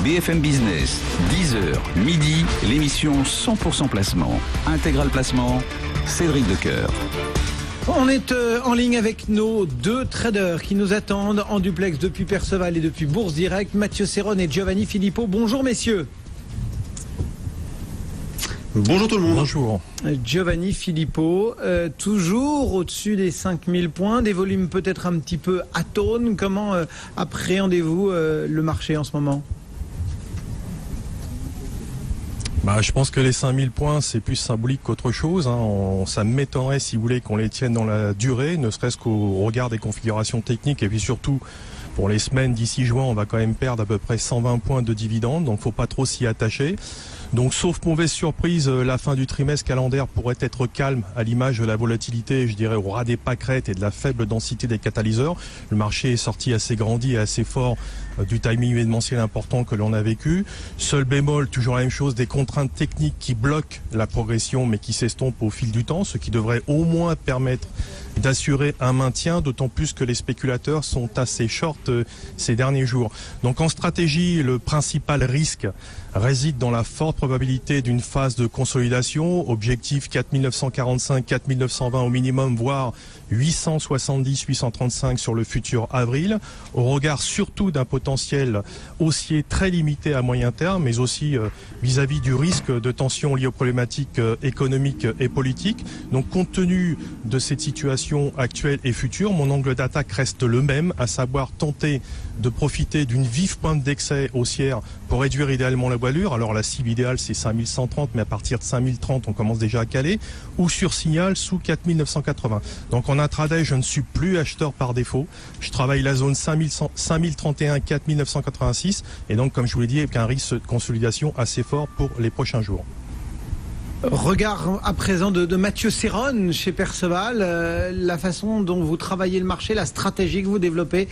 BFM Business, 10h, midi, l'émission 100% placement. Intégral placement, Cédric Decoeur. On est en ligne avec nos deux traders qui nous attendent en duplex depuis Perceval et depuis Bourse Direct, Mathieu Serron et Giovanni Filippo. Bonjour messieurs. Bonjour tout le monde. Bonjour. Giovanni Filippo, toujours au-dessus des 5000 points, des volumes peut-être un petit peu atones. Comment appréhendez-vous le marché en ce moment ? Je pense que les 5000 points, c'est plus symbolique qu'autre chose. Ça m'étonnerait, si vous voulez, qu'on les tienne dans la durée, ne serait-ce qu'au regard des configurations techniques. Et puis surtout, pour les semaines d'ici juin, on va quand même perdre à peu près 120 points de dividendes. Donc, faut pas trop s'y attacher. Donc, sauf mauvaise surprise, la fin du trimestre calendaire pourrait être calme à l'image de la volatilité, je dirais, au ras des pâquerettes et de la faible densité des catalyseurs. Le marché est sorti assez grandi et assez fort du timing événementiel important que l'on a vécu. Seul bémol, toujours la même chose, des contraintes techniques qui bloquent la progression mais qui s'estompent au fil du temps, ce qui devrait au moins permettre d'assurer un maintien, d'autant plus que les spéculateurs sont assez short ces derniers jours. Donc en stratégie, le principal risque réside dans la forte probabilité d'une phase de consolidation, objectif 4945, 4920 au minimum, voire 870, 835 sur le futur avril, au regard surtout d'un potentiel haussier très limité à moyen terme, mais aussi vis-à-vis du risque de tensions liées aux problématiques économiques et politiques. Donc compte tenu de cette situation actuelle et future, mon angle d'attaque reste le même, à savoir tenter de profiter d'une vive pointe d'excès haussière pour réduire idéalement la voilure. Alors la cible idéale c'est 5130, mais à partir de 5030 on commence déjà à caler, ou sur signal sous 4980. Donc en intraday je ne suis plus acheteur par défaut, je travaille la zone 5031, 4986, et donc comme je vous l'ai dit, avec un risque de consolidation assez fort pour les prochains jours. Regard à présent de Mathieu Serron chez Perceval, la façon dont vous travaillez le marché, la stratégie que vous développez.